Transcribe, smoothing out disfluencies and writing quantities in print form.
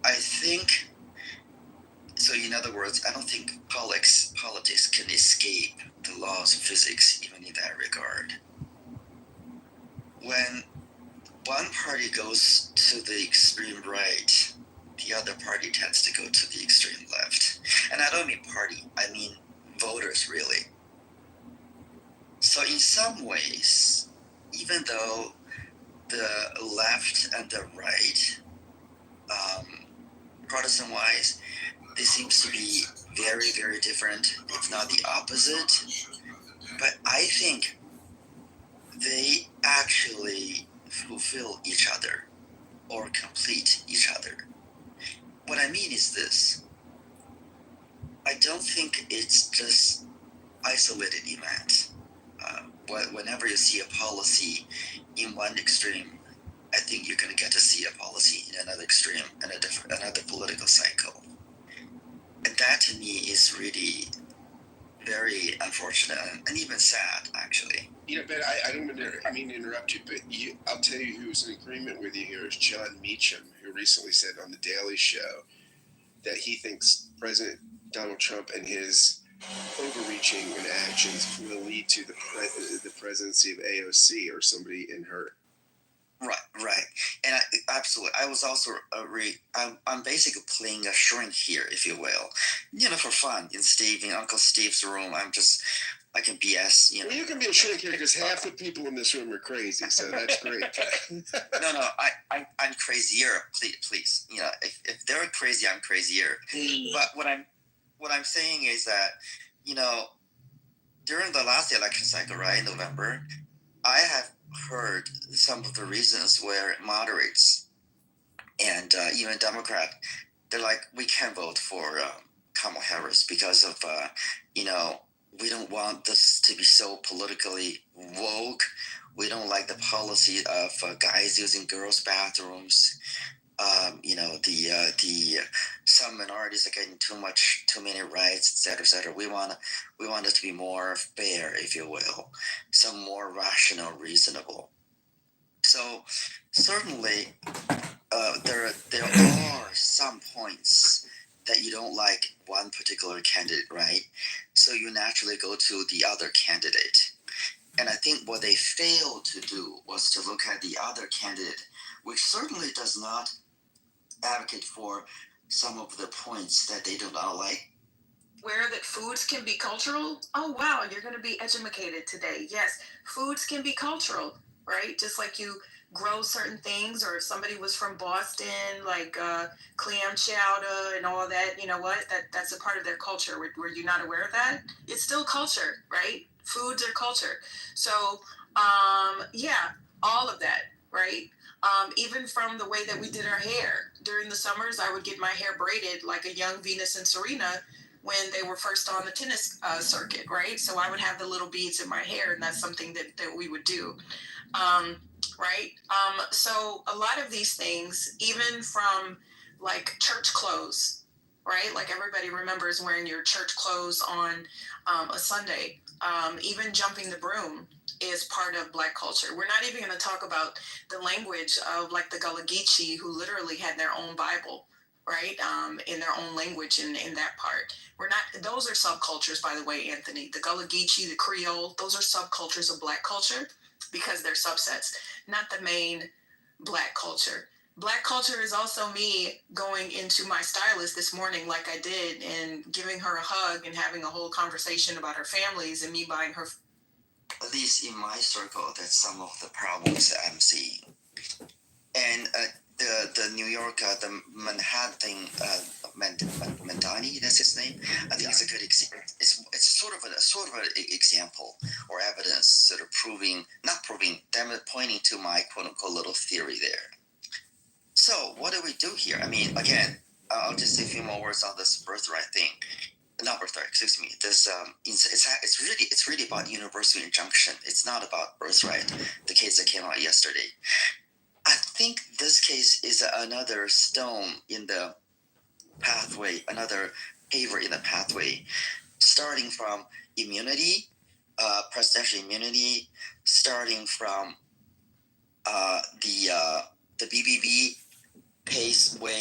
I think so. In other words, I don't think politics can escape the laws of physics, even in that regard. When one party goes to the extreme right, the other party tends to go to the extreme left. And I don't mean party, I mean voters, really. So in some ways, even though the left and the right, partisan-wise, they seems to be very, very different, if not the opposite. But I think they actually fulfill each other or complete each other. What I mean is this. I don't think it's just isolated event. Whenever you see a policy in one extreme, I think you're going to get to see a policy in another extreme and another political cycle. And that to me is really very unfortunate and even sad, actually. Ben, I don't mean to interrupt you, but I'll tell you who's in agreement with you here is John Meacham, who recently said on The Daily Show that he thinks President Donald Trump and his overreaching in actions will lead to the presidency of AOC or somebody in her. Right. And absolutely. I was also I'm basically playing a shrink here, if you will. For fun in Uncle Steve's room. I can BS. Well, you can be a shrink here because half the people in this room are crazy, so that's great. No, I'm crazier. Please. If they're crazy, I'm crazier. But what I'm saying is that, during the last election cycle, right, in November, I have heard some of the reasons where moderates and even Democrat, they're like, we can't vote for Kamala Harris because of, we don't want this to be so politically woke. We don't like the policy of guys using girls' bathrooms. The some minorities are getting too many rights, et cetera. We want it to be more fair, if you will, some more rational, reasonable. So certainly, there are some points that you don't like one particular candidate, right? So you naturally go to the other candidate. And I think what they failed to do was to look at the other candidate, which certainly does not advocate for some of the points that they do not like. Where that foods can be cultural? Oh, wow, you're going to be educated today. Yes, foods can be cultural, right? Just like you grow certain things, or if somebody was from Boston, like clam chowder and all that, you know what? That's a part of their culture. Were you not aware of that? It's still culture, right? Foods are culture. So, yeah, all of that, right? Even from the way that we did our hair. During the summers, I would get my hair braided like a young Venus and Serena when they were first on the tennis circuit, right? So I would have the little beads in my hair, and that's something that we would do, right? So a lot of these things, even from like church clothes, right? Like everybody remembers wearing your church clothes on a Sunday. Even jumping the broom is part of Black culture. We're not even going to talk about the language of like the Gullah Geechee, who literally had their own Bible, right? In their own language in that part. Those are subcultures, by the way, Anthony. The Gullah Geechee, the Creole, those are subcultures of Black culture because they're subsets, not the main Black culture. Black culture is also me going into my stylist this morning like I did and giving her a hug and having a whole conversation about her families and me buying her. At least in my circle, that's some of the problems that I'm seeing. And the New York, the Manhattan, Mandani, that's his name. I think it's a good example. It's sort of an example or evidence, sort of not proving, them pointing to my quote unquote little theory there. So what do we do here? I mean, again, I'll just say a few more words on this birthright thing. Not birthright, excuse me. This it's really about universal injunction. It's not about birthright. The case that came out yesterday. I think this case is another stone in the pathway, another paver in the pathway, starting from immunity, presidential immunity, starting from the BBB case where